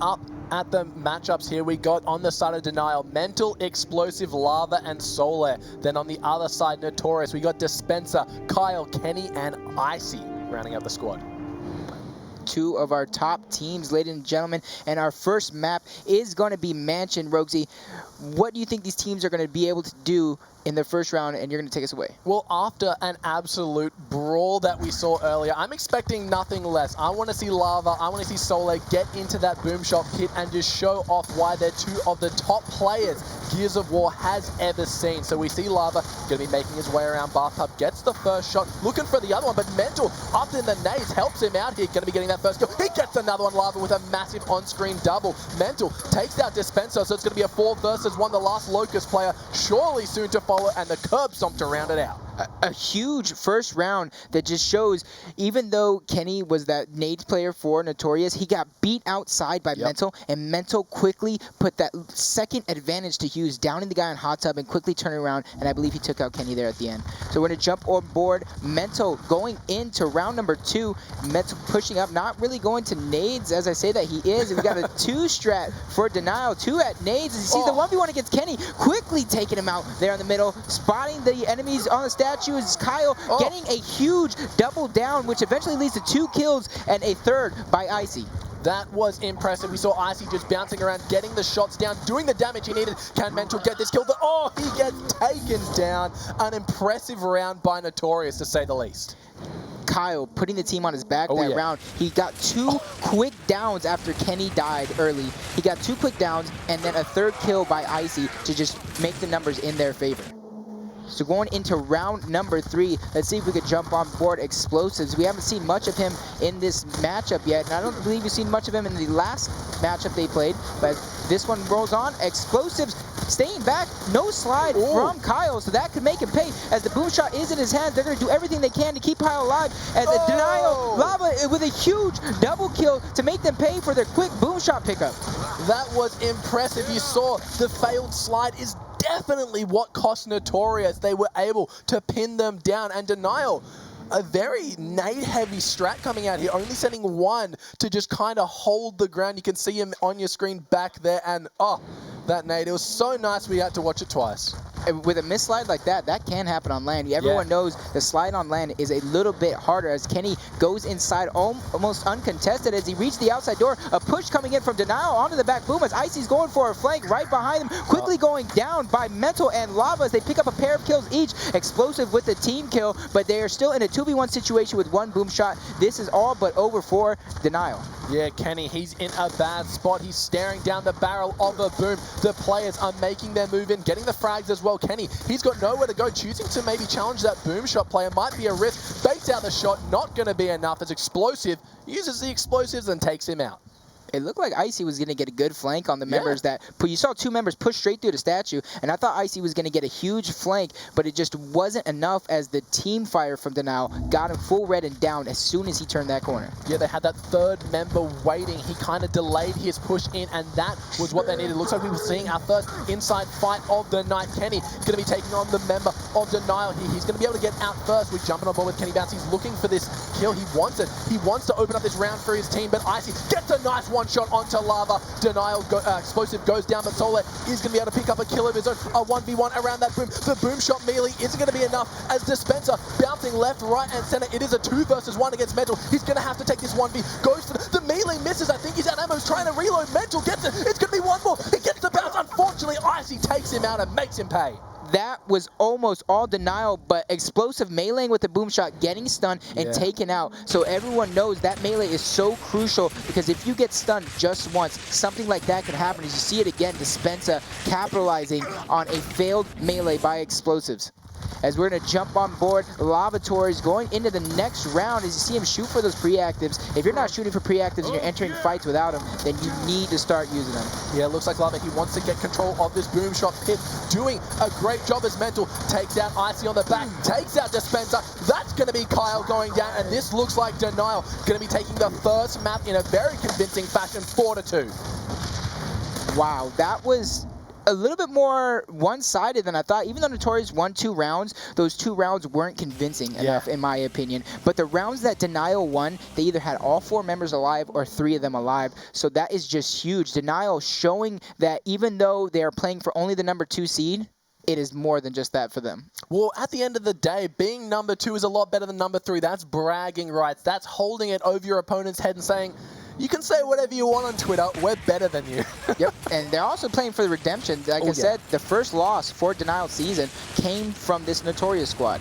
up at the matchups here, we got on the side of Denial, Mental, Explosive, Lava, and Solar. Then on the other side, Notorious, we got Dispenser, Kyle, Kenny, and Icy rounding out the squad. Two of our top teams, ladies and gentlemen, and our first map is going to be Mansion. Roguesy, what do you think these teams are going to be able to do in the first round, and you're going to take us away? Well, after an absolute brawl that we saw earlier, I'm expecting nothing less. I want to see Lava, I want to see Solar get into that boom shot pit and just show off why they're two of the top players Gears of War has ever seen. So we see Lava going to be making his way around Bathtub, gets the first shot, looking for the other one, but Mental up in the nades helps him out here, going to be getting that first kill. He gets another one, Lava, with a massive on-screen double. Mental takes out Dispenser, so it's going to be a 4 versus 1, the last Locust player, surely soon to follow, and the curb stomp to round it out. A huge first round that just shows, even though Kenny was that nades player for Notorious, he got beat outside by Mental, and Mental quickly put that second advantage to Hughes, downing the guy on hot tub and quickly turning around, and I believe he took out Kenny there at the end. So we're going to jump on board. Mental going into round number 2. Mental pushing up, not really going to nades as I say that he is. We got a 2-strat for Denial, 2 at nades. As you see the 1v1 against Kenny, quickly taking him out there in the middle, spotting the enemies on the statue is Kyle, getting a huge double down, which eventually leads to 2 kills and a 3rd by Icy. That was impressive. We saw Icy just bouncing around, getting the shots down, doing the damage he needed. Can Mental get this kill? Oh, he gets taken down. An impressive round by Notorious, to say the least. Kyle putting the team on his back that round. He got 2 quick downs after Kenny died early. He got 2 quick downs and then a 3rd kill by Icy to just make the numbers in their favor. So going into round number 3, let's see if we could jump on board Explosives. We haven't seen much of him in this matchup yet, and I don't believe we've seen much of him in the last matchup they played, but this one rolls on. Explosives staying back, no slide from Kyle, so that could make him pay. As the boom shot is in his hands, they're going to do everything they can to keep Kyle alive. As a Denial, Lava with a huge double kill to make them pay for their quick boom shot pickup. That was impressive. You saw the failed slide is definitely what cost Notorious. They were able to pin them down, and Denial, a very nade-heavy strat coming out here, only sending 1 to just kind of hold the ground. You can see him on your screen back there, and that nade, it was so nice we had to watch it twice. With a misslide like that, that can happen on land. Everyone knows the slide on land is a little bit harder as Kenny goes inside almost uncontested as he reached the outside door. A push coming in from Denial onto the back boom as Icy's going for a flank right behind him. Quickly going down by Mental and Lava as they pick up a pair of kills each. Explosive with the team kill, but they are still in a 2v1 situation with 1 boom shot. This is all but over for Denial. Yeah, Kenny, he's in a bad spot. He's staring down the barrel of a boom. The players are making their move in, getting the frags as well. Kenny, he's got nowhere to go. Choosing to maybe challenge that boom shot player might be a risk. Bakes out the shot, not going to be enough as Explosive uses the explosives and takes him out. It looked like Icy was going to get a good flank on the members that you saw 2 members push straight through the statue, and I thought Icy was going to get a huge flank, but it just wasn't enough as the team fire from Denial got him full red and down as soon as he turned that corner. Yeah, they had that 3rd member waiting. He kind of delayed his push in, and that was what they needed. Looks like we were seeing our first inside fight of the night. Kenny going to be taking on the member of Denial here. He's going to be able to get out first. We're jumping on board with Kenny Bounce. He's looking for this kill. He wants it. He wants to open up this round for his team, but Icy gets a nice one-shot onto Lava. Denial, Explosive goes down, but Solar is going to be able to pick up a kill of his own. A 1v1 around that boom. The boom shot melee isn't going to be enough as Dispenser bouncing left, right, and center. It is a 2 versus 1 against Mental. He's going to have to take this 1v. Goes for the melee, misses. I think he's out of ammo. He's trying to reload. Mental gets it. It's going to be 1 more. He gets the bounce. Unfortunately, Icy takes him out and makes him pay. That was almost all Denial, but Explosive meleeing with the boom shot, getting stunned and taken out. So everyone knows that melee is so crucial because if you get stunned just once, something like that could happen. As you see it again, Dispenser capitalizing on a failed melee by Explosives. As we're going to jump on board, Notorious going into the next round as you see him shoot for those pre-actives. If you're not shooting for pre-actives and you're entering fights without them, then you need to start using them. Yeah, it looks like Lava, he wants to get control of this boom shot pit. Doing a great job as Mental. Takes out Icy on the back, takes out Dispenser. That's going to be Kyle going down, and this looks like Denial going to be taking the first map in a very convincing fashion, 4-2. Wow, that was a little bit more one-sided than I thought. Even though Notorious won 2 rounds, those 2 rounds weren't convincing enough, in my opinion. But the rounds that Denial won, they either had all 4 members alive or 3 of them alive. So that is just huge. Denial showing that even though they are playing for only the number 2 seed, it is more than just that for them. Well, at the end of the day, being number 2 is a lot better than number 3. That's bragging rights. That's holding it over your opponent's head and saying, you can say whatever you want on Twitter, we're better than you. Yep, and they're also playing for the redemption. Like I said, the first loss for Denial season came from this Notorious squad.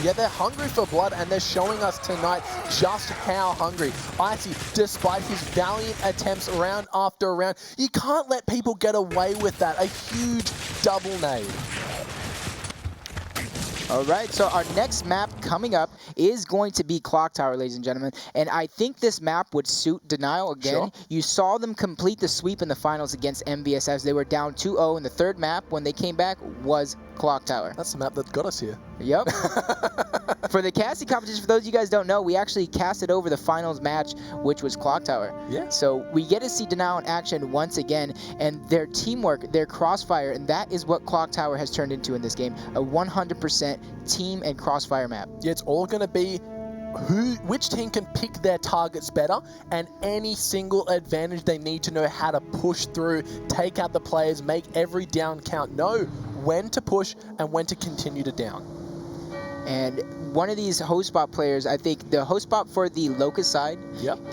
Yeah, they're hungry for blood, and they're showing us tonight just how hungry. Icy, despite his valiant attempts round after round, you can't let people get away with that. A huge double nade. All right, so our next map coming up is going to be CLOCKTOWER, ladies and gentlemen. And I think this map would suit Denial again. Sure. You saw them complete the sweep in the finals against MVSS. They were down 2-0, and the third map, when they came back, was CLOCKTOWER. That's the map that got us here. Yep. For the casting competition, for those of you guys don't know, we actually casted over the finals match, which was CLOCKTOWER. Yeah. So we get to see Denial in action once again, and their teamwork, their crossfire, and that is what CLOCKTOWER has turned into in this game, a 100% team and crossfire map. Yeah, it's all going to be which team can pick their targets better, and any single advantage they need to know how to push through, take out the players, make every down count, know when to push and when to continue to down. And one of these host spot players, I think the host spot for the Locust side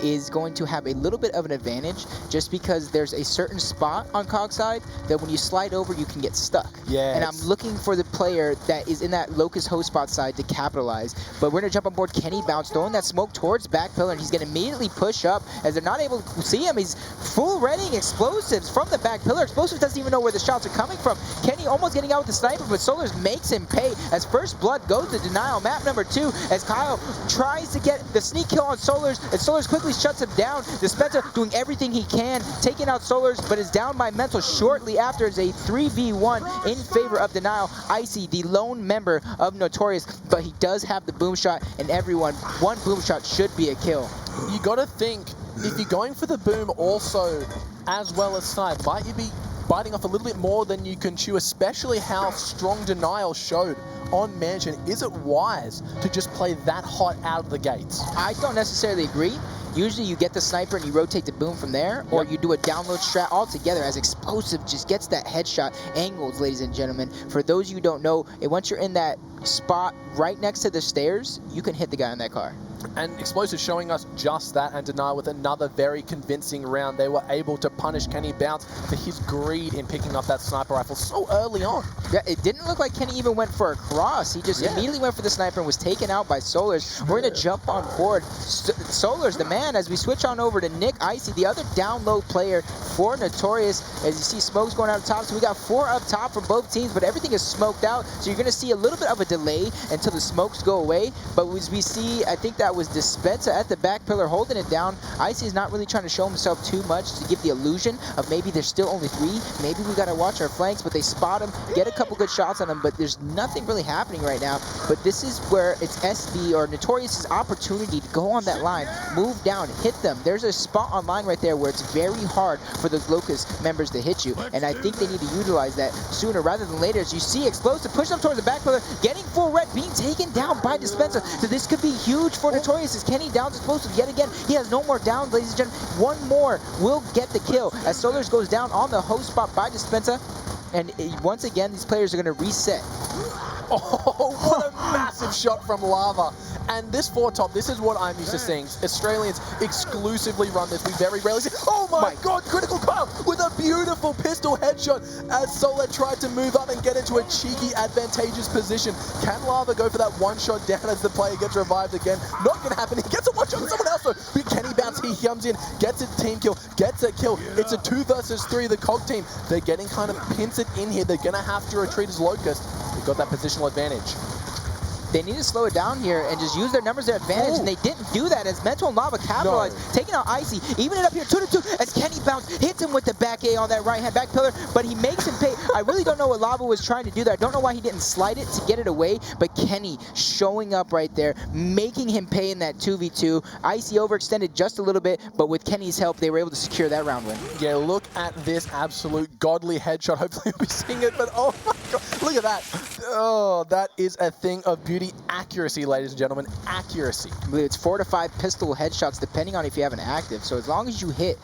is going to have a little bit of an advantage just because there's a certain spot on COG side that when you slide over, you can get stuck. Yeah. And I'm looking for the player that is in that Locust host spot side to capitalize. But we're going to jump on board Kenny Bounce, throwing that smoke towards back pillar, and he's going to immediately push up as they're not able to see him. He's full readying explosives from the back pillar. Explosives doesn't even know where the shots are coming from. Kenny almost getting out with the sniper, but Solars makes him pay as first blood goes to Denial. Map number 2 as Kyle tries to get the sneak kill on Solars, and Solars quickly shuts him down. Dispenza doing everything he can, taking out Solars, but is down by Mental shortly after as a 3v1 in favor of Denial. Icy, the lone member of Notorious, but he does have the boom shot, and everyone, one boom shot should be a kill. You got to think, if you're going for the boom also as well as snipe, might you be biting off a little bit more than you can chew, especially how strong Denial showed on Mansion. Is it wise to just play that hot out of the gates? I don't necessarily agree. Usually you get the sniper and you rotate the boom from there, or you do a download strat altogether as Explosive just gets that headshot angles, ladies and gentlemen. For those of you who don't know, once you're in that spot right next to the stairs, you can hit the guy in that car. And Explosive showing us just that, and Denial with another very convincing round. They were able to punish Kenny Bounce for his greed in picking up that sniper rifle so early on. Yeah, it didn't look like Kenny even went for a cross. He just immediately went for the sniper and was taken out by Solars. We're going to jump on board Solars, the man, as we switch on over to Nick Icy, the other down low player for Notorious. As you see, smokes going out top. So we got 4 up top from both teams, but everything is smoked out. So you're going to see a little bit of a delay until the smokes go away. But as we see, I think that was Dispenza at the back pillar holding it down. Icy is not really trying to show himself too much to give the illusion of maybe there's still only 3. Maybe we got to watch our flanks, but they spot him, get a couple good shots on him, but there's nothing really happening right now. But this is where it's SB or Notorious's opportunity to go on that line, move down, hit them. There's a spot on line right there where it's very hard for the Locust members to hit you, and I think they need to utilize that sooner rather than later. As you see, Explosive push up towards the back pillar, getting full red, being taken down by Dispenza. So this could be huge for Notorious as Kenny downs Explosive yet again. He has no more downs, ladies and gentlemen. One more will get the kill as Solars goes down on the host spot by Dispenza. And once again, these players are going to reset. Oh, what a massive shot from Lava. And this 4-top, this is what I'm used to seeing. Australians exclusively run this. We very rarely see. Oh my God, Critical Kyle with a beautiful pistol headshot as Solar tried to move up and get into a cheeky, advantageous position. Can Lava go for that one shot down as the player gets revived again? Not going to happen. He gets a one shot on someone else though. But Kenny Bounce, he comes in, gets a team kill, gets a kill. It's a 2 versus 3, the COG team. They're getting kind of pincered in here. They're going to have to retreat as Locust. They've got that positional advantage. they need to slow it down here and just use their numbers to their advantage, and they didn't do that as Mental and Lava capitalized, taking out Icy, even it up here 2-2 as Kenny Bounce hits him with the back A on that right-hand back pillar, but he makes him pay. I really don't know what Lava was trying to do there. I don't know why he didn't slide it to get it away, but Kenny showing up right there, making him pay in that 2v2. Icy overextended just a little bit, but with Kenny's help, they were able to secure that round win. Yeah, look at this absolute godly headshot. Hopefully you'll be seeing it, but oh my god, look at that. Oh, that is a thing of beauty. Accuracy, ladies and gentlemen, accuracy. I believe it's 4 to 5 pistol headshots, depending on if you have an active. So as long as you hit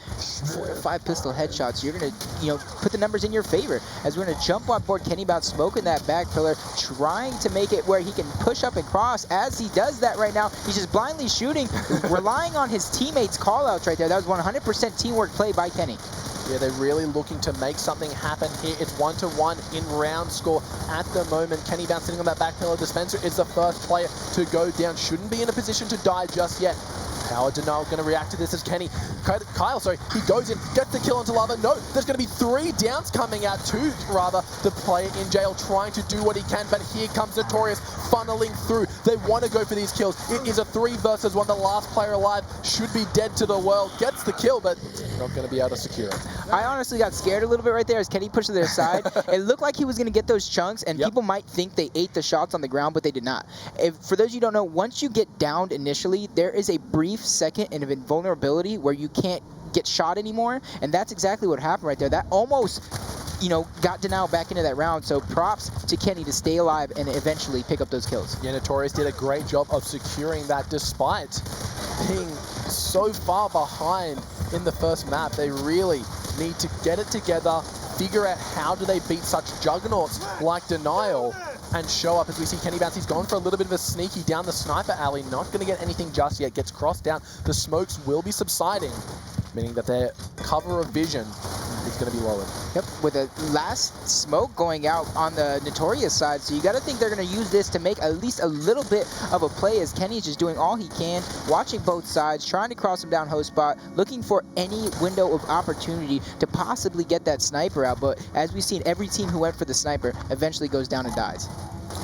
4 to 5 pistol headshots, you're gonna, put the numbers in your favor. As we're gonna jump on board Kenny Bounce, smoking that back pillar, trying to make it where he can push up and cross. As he does that right now, he's just blindly shooting, relying on his teammates' call-outs right there. That was 100% teamwork play by Kenny. Yeah, they're really looking to make something happen here. It's 1-1 in round score at the moment. Kenny Bounce sitting on that back pillar. Dispenser is the first player to go down. Shouldn't be in a position to die just yet. How are Denial going to react to this as Kyle, he goes in, gets the kill onto Lava. No, there's going to be 3 downs coming out, 2 rather. The player in jail trying to do what he can, but here comes Notorious funneling through. They want to go for these kills. It is a 3 versus 1. The last player alive should be dead to the world. Gets the kill, but not going to be able to secure it. I honestly got scared a little bit right there as Kenny pushed to their side. It looked like he was going to get those chunks, and people might think they ate the shots on the ground, but they did not. For those of you who don't know, once you get downed initially, there is a brief second of invulnerability where you can't get shot anymore, and that's exactly what happened right there. That almost, got Denial back into that round, so props to Kenny to stay alive and eventually pick up those kills. Yeah, Notorious did a great job of securing that despite being so far behind in the first map. They really need to get it together, figure out how do they beat such juggernauts like Denial, and show up. As we see Kenny Bounce, he's gone for a little bit of a sneaky down the sniper alley, not going to get anything just yet, gets crossed down. The smokes will be subsiding, meaning that their cover of vision is going to be lowered. Yep, with a last smoke going out on the Notorious side, so you got to think they're going to use this to make at least a little bit of a play, as Kenny's just doing all he can, watching both sides, trying to cross him down host spot, looking for any window of opportunity to possibly get that sniper out, but as we've seen, every team who went for the sniper eventually goes down and dies.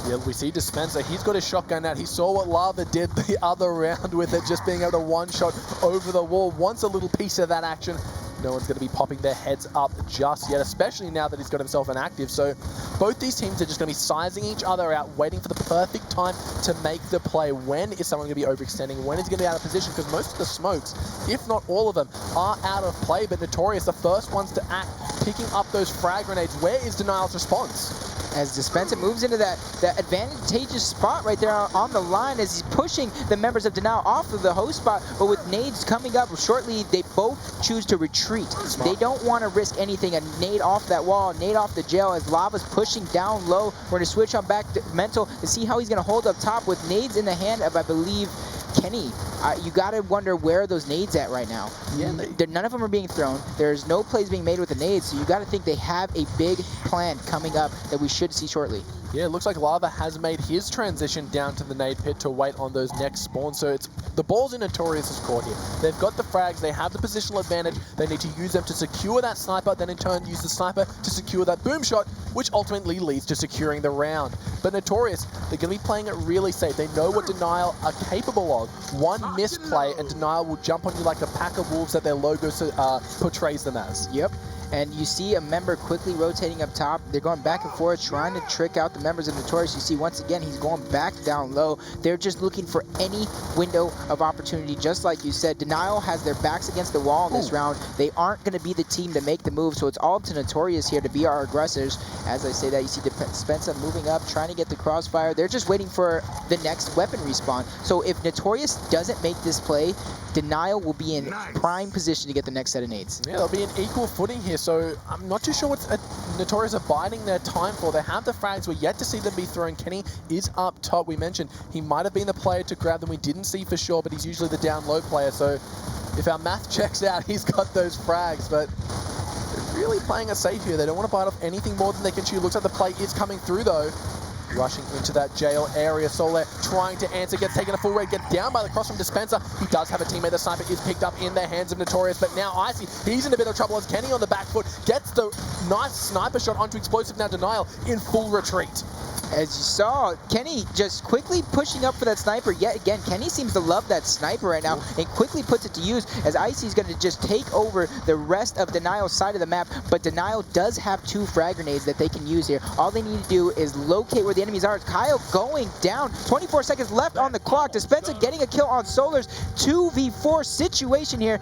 Yeah, we see Dispenser, he's got his shotgun out. He saw what Lava did the other round with it, just being able to one-shot over the wall. Wants a little piece of that action. No one's going to be popping their heads up just yet, especially now that he's got himself an active. So both these teams are just going to be sizing each other out, waiting for the perfect time to make the play. When is someone going to be overextending? When is he going to be out of position? Because most of the smokes, if not all of them, are out of play. But Notorious, the first ones to act, picking up those frag grenades. Where is Denial's response? As Dispenser moves into that advantageous spot right there on the line as he's pushing the members of Denial off of the host spot, but with nades coming up shortly, they both choose to retreat. Smart. They don't want to risk anything. A nade off that wall, nade off the jail as Lava's pushing down low. We're going to switch on back to Mental to see how he's going to hold up top with nades in the hand of, I believe, Kenny. You got to wonder where are those nades at right now. Yeah, none of them are being thrown. There's no plays being made with the nades, so you got to think they have a big plan coming up that we should see shortly. Yeah, it looks like Lava has made his transition down to the nade pit to wait on those next spawns. So it's the ball's in Notorious's court here. They've got the frags, they have the positional advantage. They need to use them to secure that sniper, then in turn use the sniper to secure that boom shot, which ultimately leads to securing the round. But Notorious, they're going to be playing it really safe. They know what Denial are capable of. One misplay and Denial will jump on you like the pack of wolves that their logo portrays them as. Yep. And you see a member quickly rotating up top. They're going back and forth, trying to trick out the members of Notorious. You see, once again, he's going back down low. They're just looking for any window of opportunity. Just like you said, Denial has their backs against the wall in this round. They aren't going to be the team to make the move, so it's all up to Notorious here to be our aggressors. As I say that, you see Dispenser moving up, trying to get the crossfire. They're just waiting for the next weapon respawn. So if Notorious doesn't make this play, Denial will be in prime position to get the next set of nades. Yeah, they'll be in equal footing here, so I'm not too sure what Notorious are biding their time for. They have the frags, we're yet to see them be thrown. Kenny is up top. We mentioned he might have been the player to grab them. We didn't see for sure, but he's usually the down low player, so if our math checks out, he's got those frags, but they're really playing it safe here. They don't want to bite off anything more than they can chew. Looks like the play is coming through though. Rushing into that jail area. Soler trying to answer, gets taken a full red, gets down by the cross from Dispenser. He does have a teammate. The sniper is picked up in the hands of Notorious, but now Icy, he's in a bit of trouble as Kenny on the back foot gets the nice sniper shot onto Explosive. Now Denial in full retreat. As you saw, Kenny just quickly pushing up for that sniper yet again. Kenny seems to love that sniper right now and quickly puts it to use as Icy's going to just take over the rest of Denial's side of the map. But Denial does have 2 frag grenades that they can use here. All they need to do is locate where the enemies are. Kyle going down. 24 seconds left on the clock. Dispenza getting a kill on Solars. 2v4 situation here.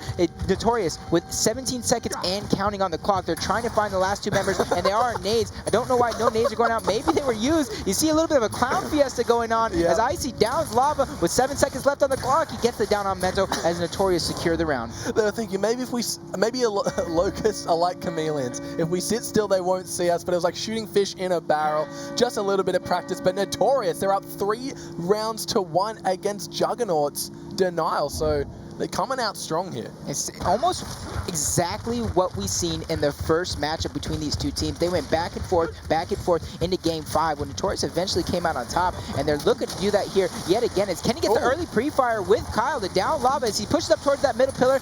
Notorious with 17 seconds and counting on the clock. They're trying to find the last 2 members, and they are nades. I don't know why no nades are going out. Maybe they were used. You see a little bit of a clown fiesta going on as Icy downs Lava with 7 seconds left on the clock. He gets the down on Mento as Notorious secure the round. They were thinking maybe if locusts are like chameleons. If we sit still, they won't see us. But it was like shooting fish in a barrel. Just a little bit of practice. But Notorious, they're up 3 rounds to 1 against Juggernaut's Denial. So they're coming out strong here. It's almost exactly what we seen in the first matchup between these 2 teams. They went back and forth into Game 5 when Notorious eventually came out on top, and they're looking to do that here yet again as Kenny gets the early pre-fire with Kyle to down Lava as he pushes up towards that middle pillar.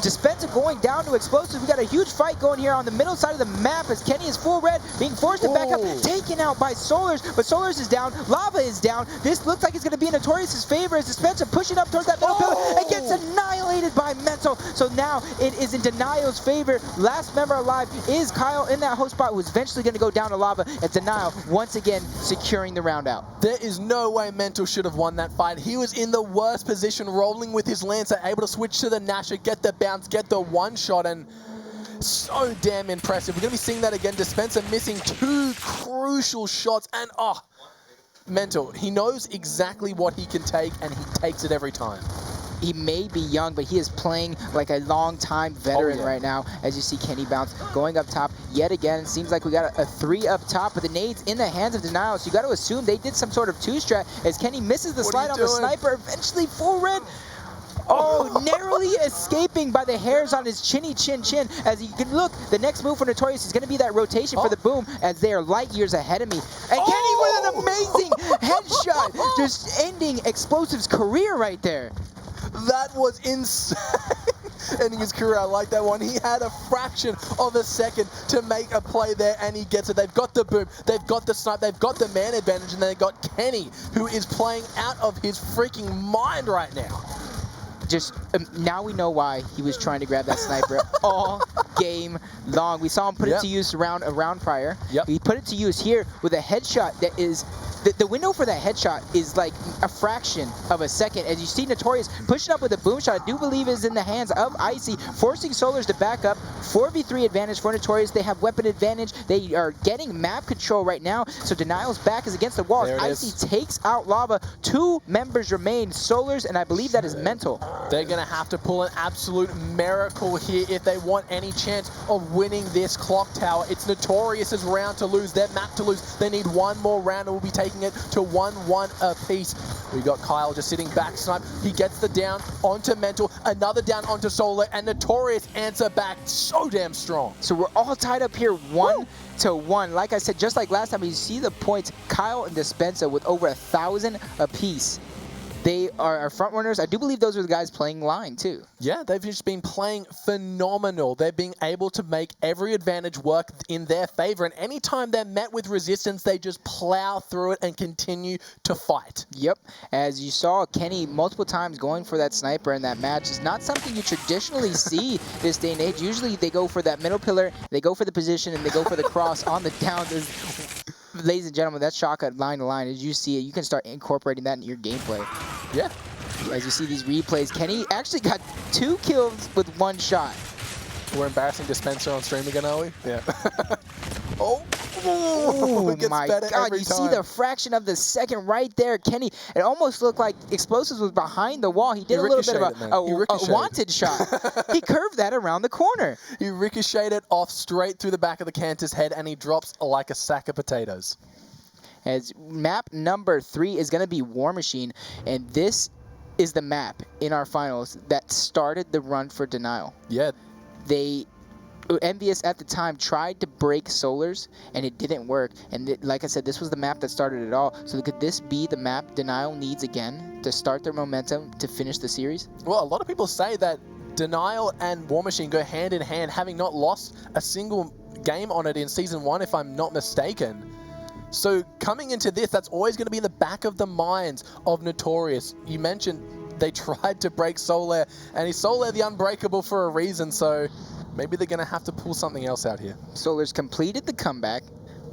Dispenza going down to Explosives. We got a huge fight going here on the middle side of the map as Kenny is full red, being forced to back up, taken out by Solars, but Solars is down, Lava is down. This looks like it's going to be in Notorious's favor as Dispenza pushing up towards that middle pillar and gets annihilated by Mental. So now it is in Denial's favor. Last member alive is Kyle in that host spot, who's eventually going to go down to Lava, and Denial once again securing the round out. There is no way Mental should have won that fight. He was in the worst position, rolling with his Lancer, able to switch to the Nasher, get the bounce, get the 1-shot, and so damn impressive. We're going to be seeing that again. Dispenza missing 2 crucial shots, and Mental, he knows exactly what he can take, and he takes it every time. He may be young, but he is playing like a long-time veteran right now. As you see Kenny bounce, going up top yet again. Seems like we got a 3 up top, but the nades in the hands of Denial. So you got to assume they did some sort of 2-strat as Kenny misses the slide on the sniper. Eventually full red. Oh, narrowly escaping by the hairs on his chinny chin. As you can look, the next move for Notorious is going to be that rotation for the boom as they are light years ahead of me. And Kenny with an amazing headshot, just ending Explosive's career right there. That was insane. Ending his career, I like that one. He had a fraction of a second to make a play there, and he gets it. They've got the boom, they've got the snipe, they've got the man advantage, and they've got Kenny, who is playing out of his freaking mind right now. Just now we know why he was trying to grab that sniper all game long. We saw him put it to use a round prior. He put it to use here with a headshot that is the window for that headshot is like a fraction of a second. As you see Notorious pushing up with a boom shot, I do believe is in the hands of Icy, forcing Solars to back up. 4v3 advantage for Notorious. They have weapon advantage. They are getting map control right now. So Denial's back is against the wall. Icy takes out Lava. 2 members remain, Solars, and I believe that is Mental. They're going to have to pull an absolute miracle here if they want any chance of winning this clock tower. It's Notorious's round to lose, their map to lose. They need 1 more round and we'll be taking it to 1-1 apiece. We got Kyle just sitting back snipe. He gets the down onto Mental, another down onto Solar, and Notorious answer back so damn strong. So we're all tied up here 1-1. Like I said, just like last time, you see the points, Kyle and Dispenza with over 1,000 apiece. They are our front runners. I do believe those are the guys playing line too. Yeah, they've just been playing phenomenal. They're being able to make every advantage work in their favor. And anytime they're met with resistance, they just plow through it and continue to fight. Yep. As you saw, Kenny multiple times going for that sniper in that match is not something you traditionally see this day and age. Usually they go for that middle pillar, they go for the position, and they go for the cross on the downs. Ladies and gentlemen, that shotgun line to line, as you see it, you can start incorporating that into your gameplay. Yeah. As you see these replays, Kenny actually got 2 kills with 1 shot. We're embarrassing Dispenser on stream again, are we? Yeah. Oh my God, you see the fraction of the second right there. Kenny, it almost looked like Explosives was behind the wall. He did a little bit of a wanted shot. He curved that around the corner. He ricocheted off straight through the back of the Cantor's head, and he drops like a sack of potatoes. As map number 3 is going to be War Machine, and this is the map in our finals that started the run for Denial. Yeah. Envious at the time tried to break Solars, and it didn't work. And like I said, this was the map that started it all. So could this be the map Denial needs again to start their momentum to finish the series? Well, a lot of people say that Denial and War Machine go hand in hand, having not lost a single game on it in Season 1, if I'm not mistaken. So coming into this, that's always going to be in the back of the minds of Notorious. You mentioned they tried to break Solaire, and he's Solaire the Unbreakable for a reason, so maybe they're going to have to pull something else out here. Solaire's completed the comeback.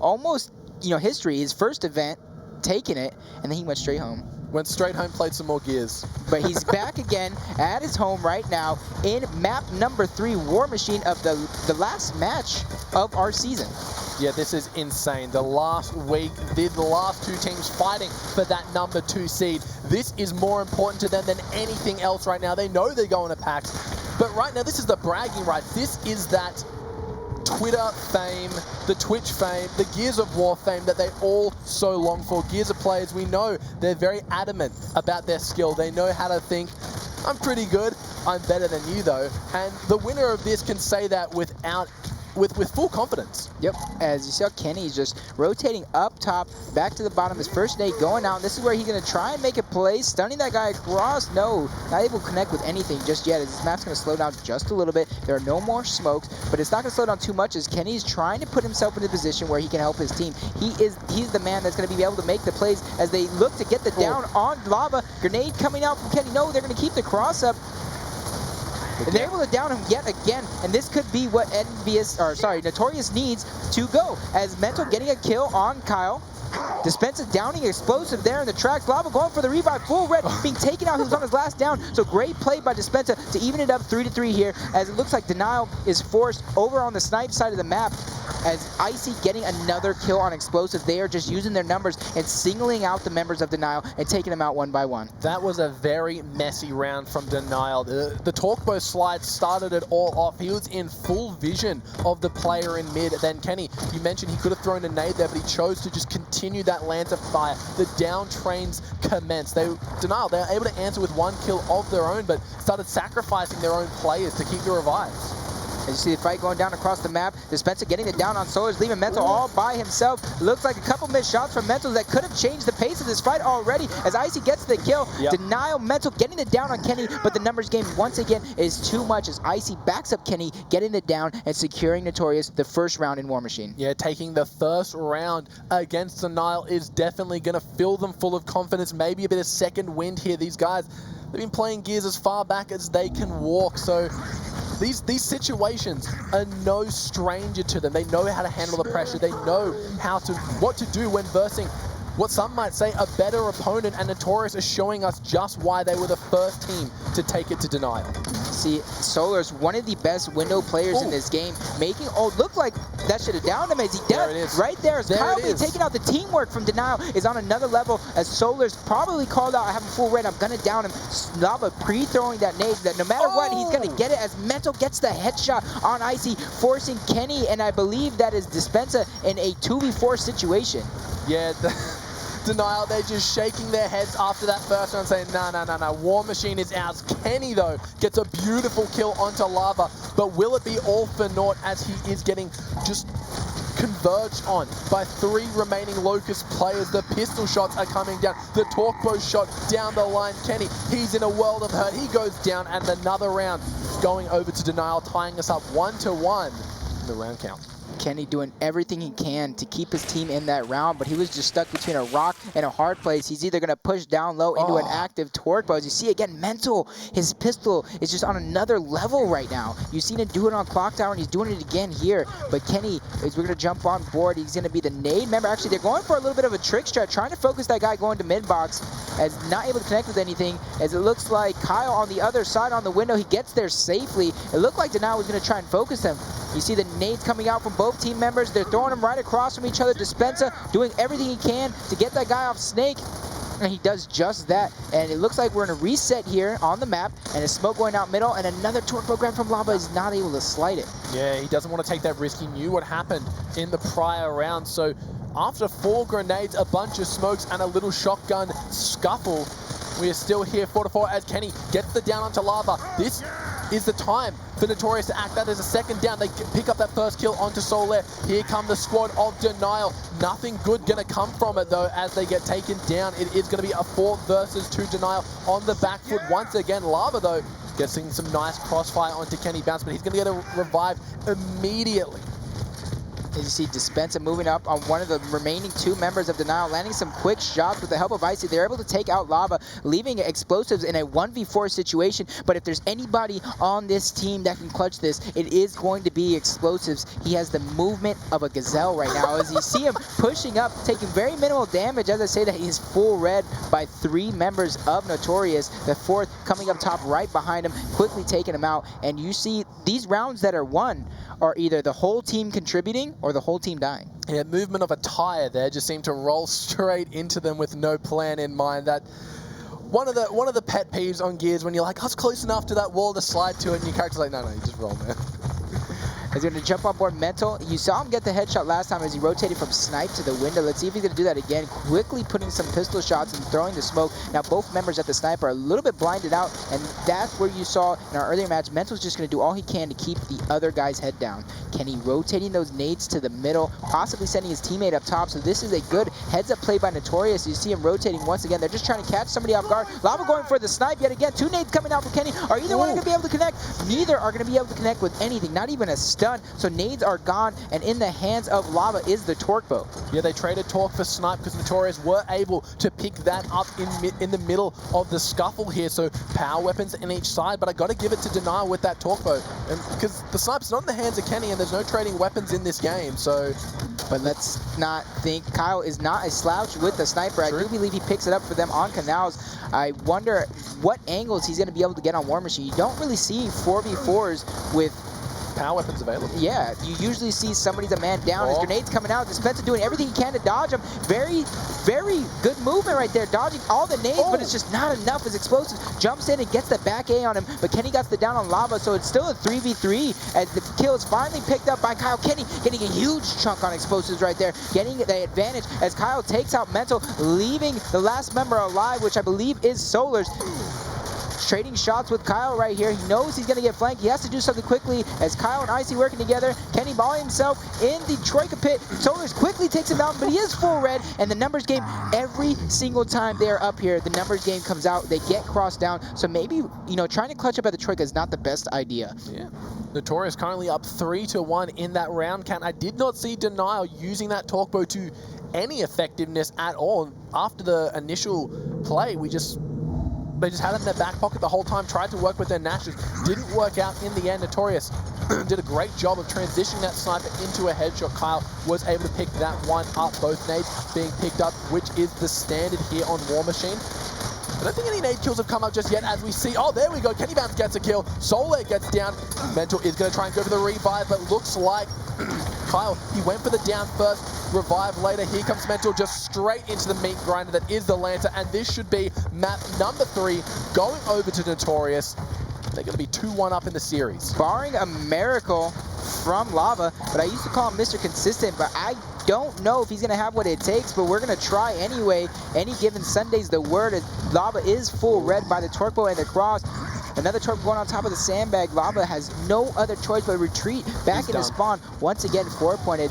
Almost, history, his first event, taking it, and then he went straight home. Went straight home, played some more Gears. But he's back again at his home right now in map number 3, War Machine, of the last match of our season. Yeah, this is insane. The last week, the last 2 teams fighting for that number 2 seed. This is more important to them than anything else right now. They know they're going to PAX. But right now, this is the bragging right. This is that Twitter fame, the Twitch fame, the Gears of War fame that they all so long for. Gears of players, we know they're very adamant about their skill. They know how to think, I'm pretty good, I'm better than you though. And the winner of this can say that with full confidence. Yep, as you saw, Kenny's just rotating up top, back to the bottom. His first nade going out. This is where he's going to try and make a play, stunning that guy across. No, not able to connect with anything just yet, as this map's going to slow down just a little bit. There are no more smokes, but it's not going to slow down too much, as Kenny's trying to put himself in a position where he can help his team. He's the man that's going to be able to make the plays as they look to get the down on Lava. Grenade coming out from Kenny. No, they're going to keep the cross up. And they're able to down him yet again, and this could be what Notorious needs to go, as Mental getting a kill on Kyle. Dispenza downing explosive there in the tracks. Lava going for the revive. Full red being taken out. He was on his last down. So great play by Dispenza to even it up 3-3 here, as it looks like Denial is forced over on the snipe side of the map, as Icy getting another kill on explosive. They are just using their numbers and singling out the members of Denial and taking them out one by one. That was a very messy round from Denial. The Torquebow slide started it all off. He was in full vision of the player in mid. Then Kenny, you mentioned he could have thrown a nade there, but he chose to just continue that lance of fire. The down trains commenced. Denial, they were able to answer with 1 kill of their own, but started sacrificing their own players to keep the revives. As you see the fight going down across the map, Dispenza getting it down on Solars, leaving Mental all by himself. Looks like a couple missed shots from Mental that could have changed the pace of this fight already, as Icy gets the kill. Yep. Denial, Mental getting it down on Kenny, but the numbers game once again is too much, as Icy backs up Kenny, getting it down and securing Notorious the first round in War Machine. Yeah, taking the first round against Denial is definitely going to fill them full of confidence, maybe a bit of second wind here. These guys, they've been playing Gears as far back as they can walk, so these situations are no stranger to them. They know how to handle the pressure. They know what to do when versing what some might say a better opponent, and Notorious is showing us just why they were the first team to take it to Denial. See, Solar's one of the best window players in this game, making, look like that should have downed him, as he does. There it is. Right there, as Kyle being taken out. The teamwork from Denial is on another level, as Solar's probably called out, I have a full red, I'm gonna down him. Lava pre-throwing that nade, that no matter what, he's gonna get it, as Mental gets the headshot on Icy, forcing Kenny, and I believe that is Dispenza, in a 2v4 situation. Yeah, Denial, they're just shaking their heads after that first round, saying, no, War Machine is ours. Kenny, though, gets a beautiful kill onto Lava, but will it be all for naught, as he is getting just converged on by 3 remaining Locust players. The pistol shots are coming down. The Torquebow shot down the line. Kenny, he's in a world of hurt. He goes down, and another round going over to Denial, tying us up 1-1 in the round count. Kenny doing everything he can to keep his team in that round, but he was just stuck between a rock and a hard place. He's either going to push down low into an active Torquebow. As you see again, Mental, his pistol is just on another level right now. You've seen him do it on CLOCKTOWER, and he's doing it again here. But Kenny, we're going to jump on board. He's going to be the nade member. Actually, they're going for a little bit of a trick strat, trying to focus that guy going to mid box, as not able to connect with anything, as it looks like Kyle on the other side on the window. He gets there safely. It looked like Denial was going to try and focus him. You see the nades coming out from both team members. They're throwing them right across from each other. Dispenza doing everything he can to get that guy off Snake, and he does just that. And it looks like we're in a reset here on the map, and a smoke going out middle, and another Torquebow grab from Lava is not able to slide it. Yeah, he doesn't want to take that risk. He knew what happened in the prior round. So after 4 grenades, a bunch of smokes, and a little shotgun scuffle, we are still here 4-4 as Kenny gets the down onto Lava. This is the time for Notorious to act. That is a second down. They pick up that first kill onto Solaire. Here come the squad of Denial. Nothing good going to come from it, though, as they get taken down. It is going to be a 4 versus 2 Denial on the back foot once again. Lava, though, getting some nice crossfire onto Kenny Bounce, but he's going to get a revive immediately. As you see Dispenza moving up on one of the remaining 2 members of Denial, landing some quick shots with the help of Icy. They're able to take out Lava, leaving explosives in a 1v4 situation. But if there's anybody on this team that can clutch this, it is going to be Explosives. He has the movement of a gazelle right now. As you see him pushing up, taking very minimal damage. As I say that, he's full red by 3 members of Notorious. The 4th coming up top right behind him, quickly taking him out. And you see these rounds that are won are either the whole team contributing or the whole team dying. Yeah, movement of a tire there just seemed to roll straight into them with no plan in mind. That one of the pet peeves on Gears when you're like, I was close enough to that wall to slide to it, and your character's like, no, you just roll, man. He's going to jump on board Mental. You saw him get the headshot last time as he rotated from snipe to the window. Let's see if he's going to do that again. Quickly putting some pistol shots and throwing the smoke. Now both members at the sniper are a little bit blinded out, and that's where you saw in our earlier match, Mental's just going to do all he can to keep the other guy's head down. Kenny rotating those nades to the middle, possibly sending his teammate up top. So this is a good heads-up play by Notorious. You see him rotating once again. They're just trying to catch somebody off guard. Lava going for the snipe yet again. 2 nades coming out for Kenny. Are either one going to be able to connect? Neither are going to be able to connect with anything, not even a stun. So nades are gone, and in the hands of Lava is the Torque Bow. Yeah, they traded Torque for Snipe because Notorious were able to pick that up in the middle of the scuffle here. So power weapons in each side, but I got to give it to Denial with that Torque Bow, and because the Snipe's not in the hands of Kenny, and there's no trading weapons in this game. So, but let's not think Kyle is not a slouch with the sniper. True. I do believe he picks it up for them on Canals. I wonder what angles he's going to be able to get on War Machine. You don't really see 4v4s with power weapons available. Yeah, you usually see somebody's a man down. His grenades coming out. Dispenza doing everything he can to dodge them. Very, very good movement right there. Dodging all the nades, but it's just not enough. As Explosives jumps in and gets the back A on him, but Kenny got the down on Lava, so it's still a 3v3 as the kill is finally picked up by Kyle. Kenny getting a huge chunk on Explosives right there, getting the advantage as Kyle takes out Mental, leaving the last member alive, which I believe is Solars. Trading shots with Kyle right here. He knows he's going to get flanked. He has to do something quickly as Kyle and Icy working together. Kenny by himself in the Troika pit. Solars quickly takes him down, but he is full red. And the numbers game, every single time they are up here, the numbers game comes out. They get crossed down. So maybe, you know, trying to clutch up at the Troika is not the best idea. Yeah. Notorious currently up 3-1 in that round count. I did not see Denial using that Torque Bow to any effectiveness at all. After the initial play, they just had it in their back pocket the whole time, tried to work with their Nashes. Didn't work out in the end. Notorious did a great job of transitioning that sniper into a headshot. Kyle was able to pick that one up. Both nades being picked up, which is the standard here on War Machine. I don't think any nade kills have come up just yet as we see. Oh, there we go. Kenny Bounce gets a kill. Solar gets down. Mental is going to try and go for the revive, but looks like Kyle, he went for the down first, revive later. Here comes Mental just straight into the meat grinder that is the Lanta, and this should be map number 3 going over to Notorious. They're going to be 2-1 up in the series. Barring a miracle from Lava, but I used to call him Mr. Consistent, but I don't know if he's going to have what it takes, but we're going to try anyway. Any given Sunday's the word. Lava is full red by the Torque Bow and the cross. Another Torque going on top of the sandbag. Lava has no other choice but retreat back into spawn. Once again, 4-pointed.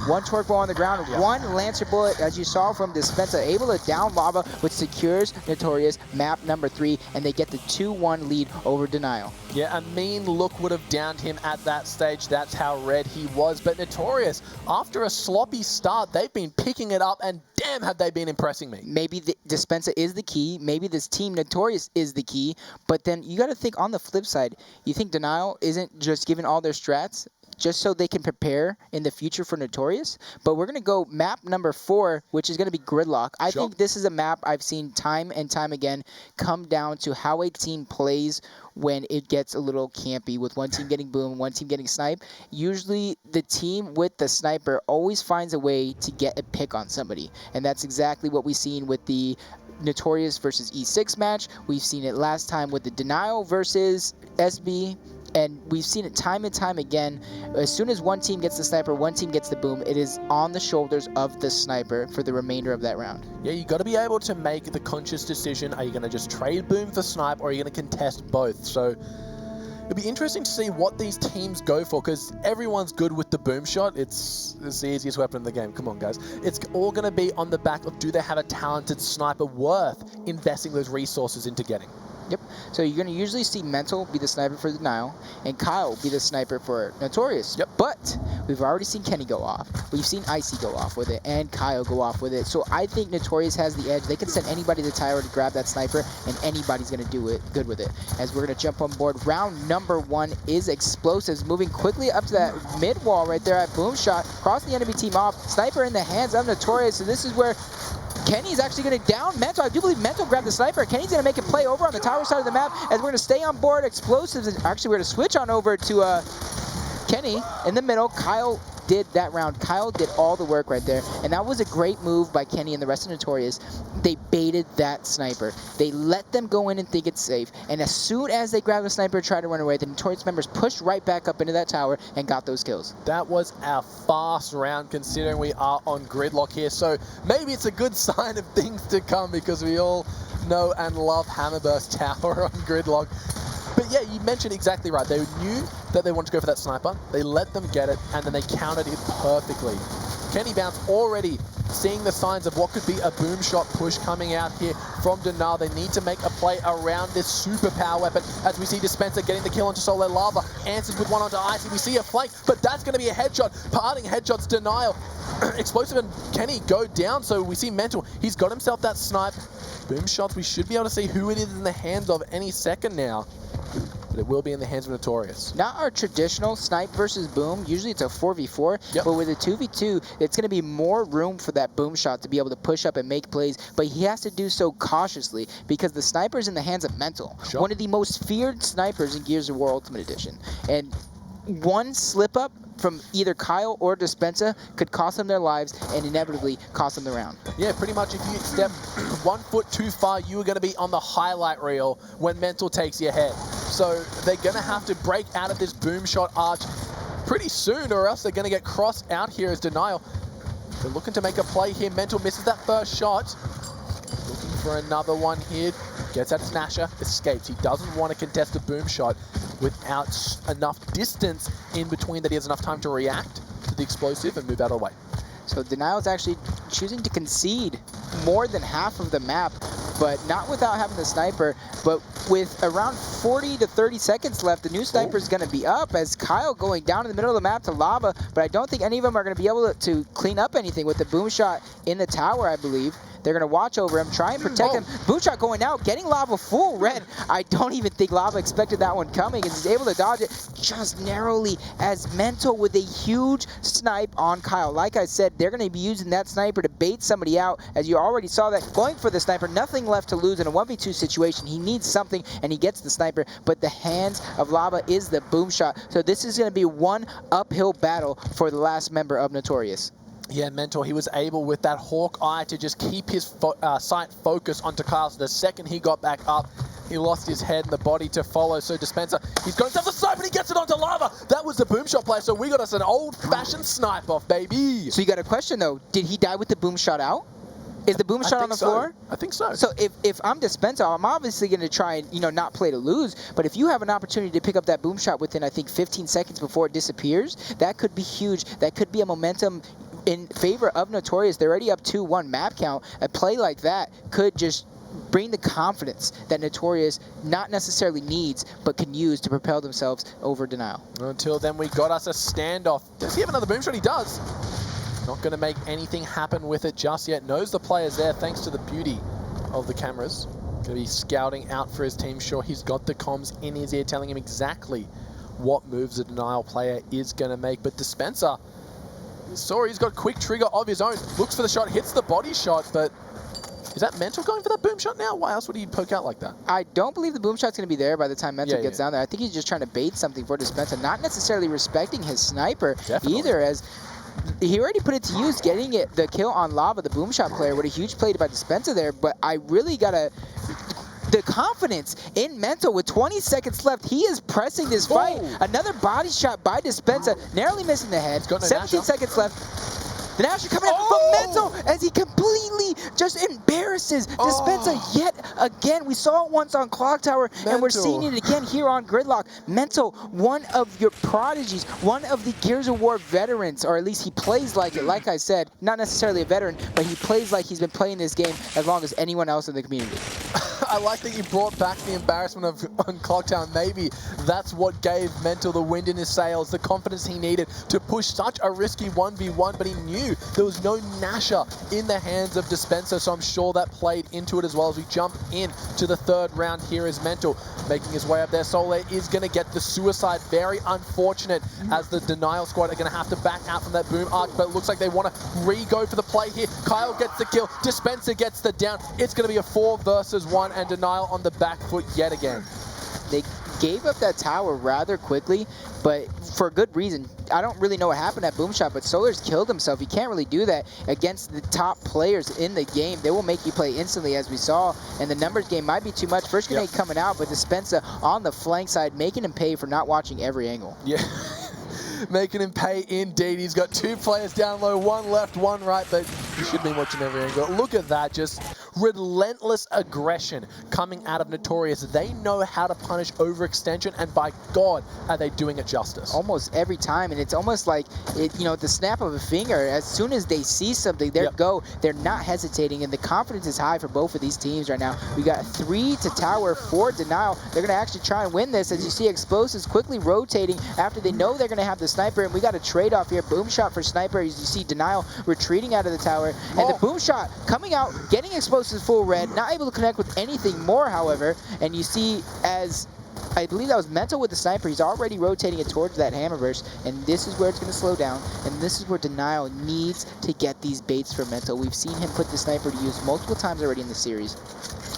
1 Torque Bow on the ground, 1 Lancer bullet, as you saw from Dispenza, able to down Lava, which secures Notorious map number 3, and they get the 2-1 lead over Denial. Yeah, a mean look would have downed him at that stage. That's how red he was. But Notorious, after a sloppy start, they've been picking it up, and damn have they been impressing me. Maybe Dispenza is the key. Maybe this team Notorious is the key. But then you got to think on the flip side. You think Denial isn't just giving all their strats just so they can prepare in the future for Notorious? But we're going to go map number 4, which is going to be Gridlock. I think this is a map I've seen time and time again come down to how a team plays when it gets a little campy, with one team getting boom, one team getting snipe. Usually the team with the sniper always finds a way to get a pick on somebody. And that's exactly what we've seen with the Notorious versus E6 match. We've seen it last time with the Denial versus SB. And we've seen it time and time again. As soon as one team gets the sniper, one team gets the boom, it is on the shoulders of the sniper for the remainder of that round. Yeah, you got to be able to make the conscious decision. Are you going to just trade boom for snipe, or are you going to contest both? So it'll be interesting to see what these teams go for, because everyone's good with the boom shot. It's the easiest weapon in the game. Come on, guys. It's all going to be on the back of, do they have a talented sniper worth investing those resources into getting? Yep. So you're going to usually see Mental be the sniper for Denial, and Kyle be the sniper for Notorious. Yep. But We've already seen Kenny go off. We've seen Icy go off with it, and Kyle go off with it. So I think Notorious has the edge. They can send anybody to the tower to grab that sniper, and anybody's going to do it good with it. As we're going to jump on board. Round number 1 is Explosives, moving quickly up to that mid wall right there at Boomshot, crossing the enemy team off. Sniper in the hands of Notorious, and this is where Kenny's actually going to down Mental. I do believe Mental grabbed the sniper. Kenny's going to make a play over on the tower side of the map, as we're going to stay on board Explosives. And actually, we're going to switch on over to Kenny in the middle. Kyle did that round. Kyle did all the work right there, and that was a great move by Kenny and the rest of Notorious. They baited that sniper. They let them go in and think it's safe, and as soon as they grabbed the sniper and tried to run away, the Notorious members pushed right back up into that tower and got those kills. That was our fast round, considering we are on Gridlock here, so maybe it's a good sign of things to come, because we all know and love Hammerburst Tower on Gridlock. But yeah, you mentioned exactly right. They knew that they wanted to go for that sniper. They let them get it, and then they countered it perfectly. Kenny Bounce already seeing the signs of what could be a boom shot push coming out here from Denial. They need to make a play around this super power weapon, as we see Dispenser getting the kill onto Solar Lava. Answers with one onto Icy. We see a flank, but that's going to be a headshot. Parting headshots, Denial. Explosive and Kenny go down, so we see Mental. He's got himself that snipe. Boom shots, we should be able to see who it is in the hands of any second now. But it will be in the hands of Notorious. Not our traditional snipe versus boom. Usually it's a 4v4, yep. But with a 2v2, it's going to be more room for that boom shot to be able to push up and make plays, but he has to do so cautiously, because the sniper's in the hands of Mental. Sure. One of the most feared snipers in Gears of War Ultimate Edition. And one slip up from either Kyle or Dispensa could cost them their lives and inevitably cost them the round. Yeah, pretty much if you step 1 foot too far, you are going to be on the highlight reel when Mental takes your head. So they're going to have to break out of this boom shot arch pretty soon, or else they're going to get crossed out here as Denial. They're looking to make a play here. Mental misses that first shot. Looking for another one here. Gets that Snatcher, escapes. He doesn't want to contest a boom shot without enough distance in between that he has enough time to react to the explosive and move out of the way. So Denial's actually choosing to concede more than half of the map, but not without having the sniper. But with around 40 to 30 seconds left, the new sniper is going to be up, as Kyle going down in the middle of the map to Lava, but I don't think any of them are going to be able to clean up anything with the boom shot in the tower, I believe. They're going to watch over him, try and protect him. Boom shot going out, getting Lava full red. I don't even think Lava expected that one coming, and he's able to dodge it just narrowly, as Mental with a huge snipe on Kyle. Like I said, they're going to be using that sniper to bait somebody out, as you already saw that going for the sniper. Nothing left to lose in a 1v2 situation. He needs something, and he gets the sniper, but the hands of Lava is the boom shot. So this is going to be one uphill battle for the last member of Notorious. Yeah, Mentor, he was able with that hawk eye to just keep his sight focused onto Kyle. So the second he got back up, he lost his head and the body to follow. So Dispenser, he's got himself a snipe and he gets it onto Lava. That was the boom shot play. So we got us an old-fashioned snipe off, baby. So you got a question though. Did he die with the boom shot out? Is the boom shot on the floor? I think so. So if I'm Dispenser, I'm obviously going to try and, you know, not play to lose. But if you have an opportunity to pick up that boom shot within, I think, 15 seconds before it disappears, that could be huge. That could be a momentum in favor of Notorious. They're already up 2-1 map count. A play like that could just bring the confidence that Notorious not necessarily needs, but can use to propel themselves over Denial. Until then, we got us a standoff. Does he have another boom shot? He does. Not going to make anything happen with it just yet. Knows the player's there thanks to the beauty of the cameras. Going to be scouting out for his team. Sure, he's got the comms in his ear telling him exactly what moves a Denial player is going to make. But Dispenser, sorry, he's got quick trigger of his own. Looks for the shot, hits the body shot, but is that Mental going for that boom shot now? Why else would he poke out like that? I don't believe the boom shot's going to be there by the time Mental gets down there. I think he's just trying to bait something for Dispenser, not necessarily respecting his sniper either, as he already put it to use, getting the kill on Lava, the boom shot player. What a huge play by Dispenser there, but I really got to... The confidence in Mental with 20 seconds left. He is pressing this fight. Another body shot by Dispenser, narrowly missing the head. 17 seconds left. The Nasher coming out from Mental as he completely just embarrasses Dispenser yet again. We saw it once on CLOCKTOWER, and we're seeing it again here on Gridlock. Mental, one of your prodigies, one of the Gears of War veterans, or at least he plays like it. Like I said, not necessarily a veteran, but he plays like he's been playing this game as long as anyone else in the community. I like that you brought back the embarrassment of on CLOCKTOWER. Maybe that's what gave Mental the wind in his sails, the confidence he needed to push such a risky 1v1, but he knew there was no Nasher in the hands of Dispenser, so I'm sure that played into it as well as we jump in to the third round here as Mental making his way up there. Solar is going to get the suicide. Very unfortunate as the Denial squad are going to have to back out from that boom arc, but it looks like they want to re-go for the play here. Kyle gets the kill, Dispenser gets the down. It's going to be a 4 versus 1 and Denial on the back foot yet again. They gave up that tower rather quickly, but for a good reason. I don't really know what happened at Boomshot, but Solar's killed himself. You can't really do that against the top players in the game. They will make you play instantly, as we saw, and the numbers game might be too much. First grenade coming out, but Dispenser on the flank side, making him pay for not watching every angle. Yeah. Making him pay indeed. He's got 2 players down low, 1 left, 1 right, but he should be watching every angle. Look at that, just relentless aggression coming out of Notorious. They know how to punish overextension, and by God, are they doing it justice. Almost every time, and it's almost like, the snap of a finger. As soon as they see something, they're not hesitating, and the confidence is high for both of these teams right now. We got 3 to tower, 4 Denial. They're going to actually try and win this, as you see Explosives quickly rotating after they know they're going to have the sniper, and we got a trade-off here. Boom shot for sniper, as you see Denial retreating out of the tower, and the boom shot coming out, getting Explosives full red, not able to connect with anything more, however, and you see as I believe that was Mental with the sniper. He's already rotating it towards that Hammerverse, and this is where it's going to slow down, and this is where Denial needs to get these baits for Mental. We've seen him put the sniper to use multiple times already in the series,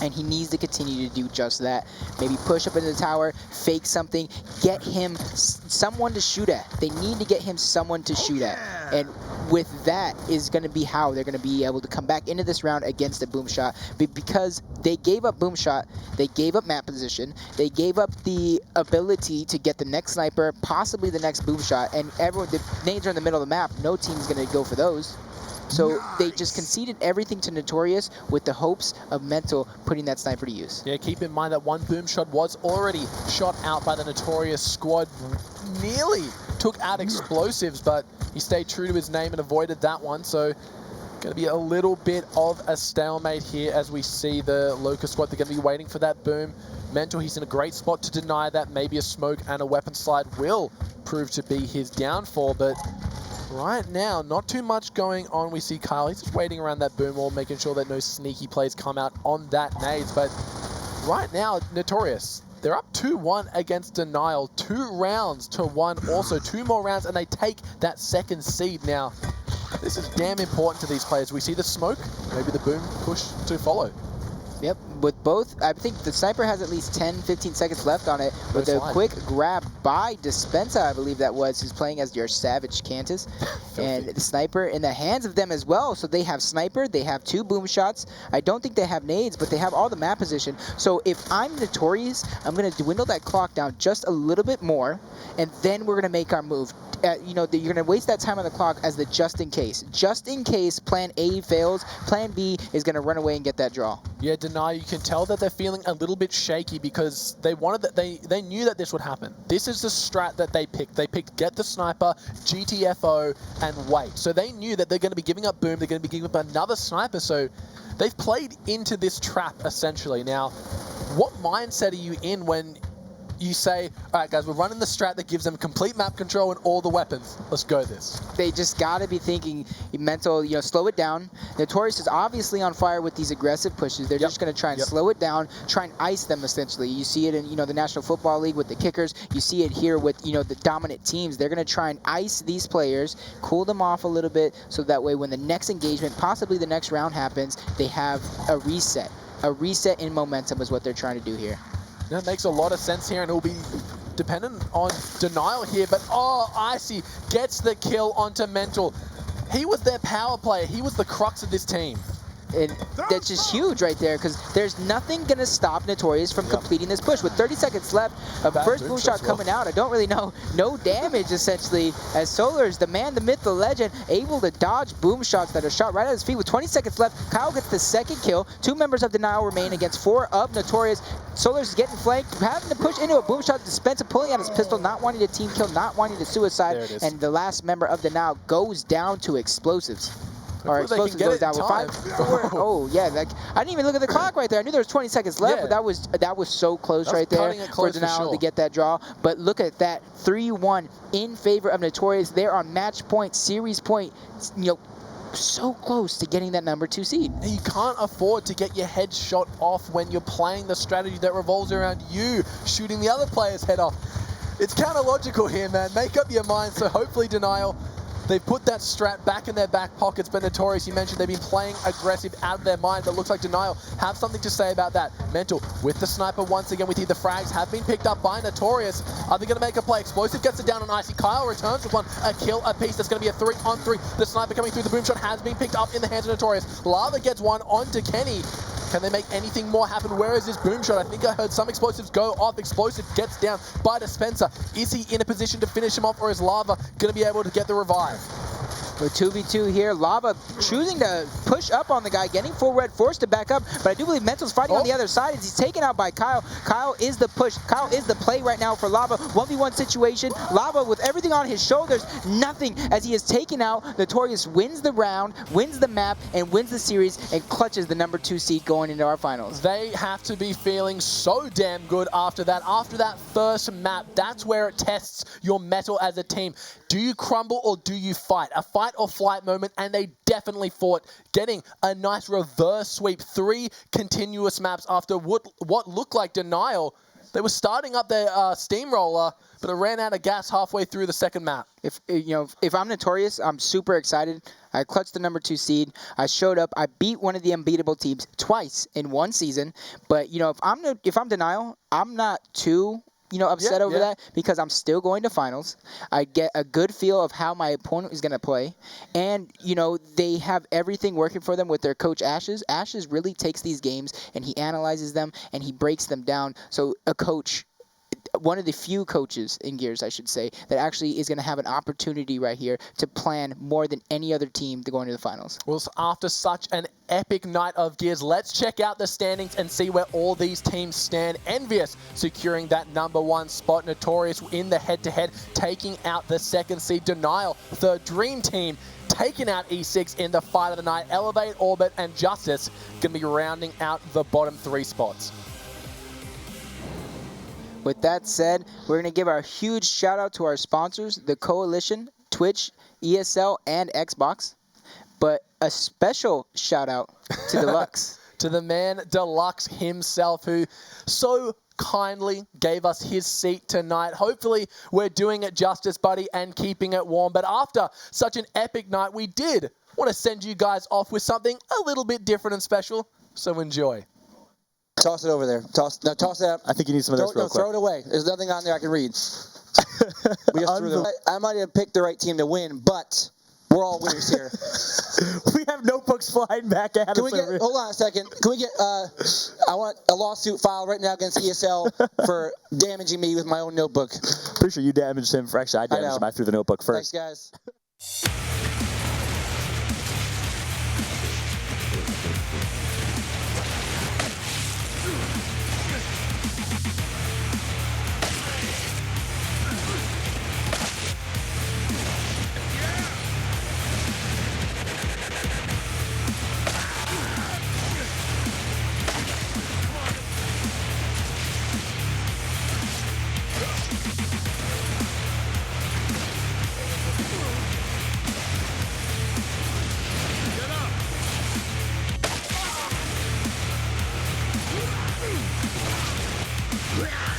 and he needs to continue to do just that. Maybe push up into the tower, fake something, get him someone to shoot at. They need to get him someone to shoot at, and with that is going to be how they're going to be able to come back into this round against a boom shot, because they gave up boom shot, they gave up map position, they gave up the ability to get the next sniper, possibly the next boom shot, and everyone, the nades are in the middle of the map. No team's going to go for those. So they just conceded everything to Notorious with the hopes of Mental putting that sniper to use. Yeah, keep in mind that one boom shot was already shot out by the Notorious squad. Nearly took out Explosives, but he stayed true to his name and avoided that one. So going to be a little bit of a stalemate here as we see the Locust squad. They're going to be waiting for that boom. Mental, he's in a great spot to deny that. Maybe a smoke and a weapon slide will prove to be his downfall, but right now, not too much going on. We see Kyle, he's just waiting around that boom wall, making sure that no sneaky plays come out on that nades. But right now, Notorious, they're up 2-1 against Denial. 2 rounds to 1, also 2 more rounds, and they take that second seed now. This is damn important to these players. We see the smoke, maybe the boom push to follow. Yep, with both, I think the sniper has at least 10-15 seconds left on it, with a quick grab by Dispenser, I believe that was, who's playing as your Savage Cantus, and the sniper in the hands of them as well. So they have sniper, they have 2 boom shots. I don't think they have nades, but they have all the map position. So if I'm Notorious, I'm going to dwindle that clock down just a little bit more, and then we're going to make our move. You're going to waste that time on the clock as the just in case. Just in case plan A fails, plan B is going to run away and get that draw. Yeah, Denial, you can tell that they're feeling a little bit shaky because they wanted that they knew that this would happen. This is the strat that they picked. They picked get the sniper, GTFO, and wait. So they knew that they're going to be giving up boom, they're going to be giving up another sniper, so they've played into this trap essentially. Now, what mindset are you in when you say, all right, guys, we're running the strat that gives them complete map control and all the weapons. Let's go this. They just got to be thinking Mental, slow it down. Notorious is obviously on fire with these aggressive pushes. They're just going to try and slow it down, try and ice them essentially. You see it in, the National Football League with the kickers. You see it here with, the dominant teams. They're going to try and ice these players, cool them off a little bit, so that way when the next engagement, possibly the next round happens, they have a reset. A reset in momentum is what they're trying to do here. That makes a lot of sense here, and it'll be dependent on Denial here, but Icy gets the kill onto Mental. He was their power player. He was the crux of this team. And that's just huge right there, because there's nothing going to stop Notorious from completing this push. With 30 seconds left, first boom shot coming out. I don't really know. No damage, essentially, as Solar's the man, the myth, the legend, able to dodge boom shots that are shot right at his feet. With 20 seconds left, Kyle gets the second kill. 2 members of Denial remain against 4 of Notorious. Solar's getting flanked, having to push into a boom shot. Dispenser pulling out his pistol, not wanting to team kill, not wanting to suicide. And the last member of Denial goes down to Explosives. Our Hopefully they explosive can goes get it down in with 5. time. Oh yeah, like I didn't even look at the clock right there. I knew there was 20 seconds left, Yeah. but that was so close That was right there cutting it close for for Denial sure. to get that draw. But look at that, 3-1 in favor of Notorious. They're on match point, series point, so close to getting that number 2 seed. Now, you can't afford to get your head shot off when you're playing the strategy that revolves around you shooting the other player's head off. It's counter-logical here, man. Make up your mind. So hopefully Denial, they've put that strat back in their back pockets. But Notorious, you mentioned they've been playing aggressive out of their mind, but looks like Denial have something to say about that. Mental with the sniper once again with the frags have been picked up by Notorious. Are they going to make a play? Explosive gets it down on Icy. Kyle returns with one, a kill apiece. That's going to be a 3-on-3. The sniper coming through the boom shot has been picked up in the hands of Notorious. Lava gets one onto Kenny. Can they make anything more happen? Where is this boom shot? I think I heard some explosives go off. Explosive gets down by Dispenser. Is he in a position to finish him off, or is Lava going to be able to get the revive? With 2v2 here, Lava choosing to push up on the guy, getting full red, forced to back up, but I do believe Mental's fighting on the other side as he's taken out by Kyle. Kyle is the push. Kyle is the play right now for Lava. 1v1 situation. Lava with everything on his shoulders, nothing as he is taken out. Notorious wins the round, wins the map, and wins the series, and clutches the number 2 seed going into our finals. They have to be feeling so damn good after that. After that first map, that's where it tests your mettle as a team. Do you crumble or do you fight? A fight or flight moment, and they definitely fought, getting a nice reverse sweep. 3 continuous maps after what looked like Denial. They were starting up their steamroller, but it ran out of gas halfway through the second map. If I'm Notorious, I'm super excited. I clutched the number 2 seed. I showed up. I beat one of the unbeatable teams twice in one season. But if I'm Denial, I'm not too upset over that, because I'm still going to finals. I get a good feel of how my opponent is going to play. And, they have everything working for them with their coach Ashes. Ashes really takes these games and he analyzes them and he breaks them down. So a coach, one of the few coaches in Gears, I should say, that actually is going to have an opportunity right here to plan more than any other team to go into the finals. Well, after such an epic night of Gears, let's check out the standings and see where all these teams stand. Envious securing that number 1 spot. Notorious in the head-to-head, taking out the 2nd seed. Denial, the Dream Team, taking out E6 in the fight of the night. Elevate, Orbit, and Justice going to be rounding out the bottom 3 spots. With that said, we're going to give our huge shout out to our sponsors, the Coalition, Twitch, ESL, and Xbox. But a special shout out to Deluxe. To the man Deluxe himself, who so kindly gave us his seat tonight. Hopefully we're doing it justice, buddy, and keeping it warm. But after such an epic night, we did want to send you guys off with something a little bit different and special. So enjoy. Toss it over there. Toss it up. I think you need some of this real quick. Throw it away. There's nothing on there I can read. We just threw them. I might have picked the right team to win, but we're all winners here. We have notebooks flying back at us. Hold on a second. Can we get, I want a lawsuit filed right now against ESL for damaging me with my own notebook. Pretty sure you damaged him. Actually, I damaged him. I threw the notebook first. Thanks, guys. Yeah!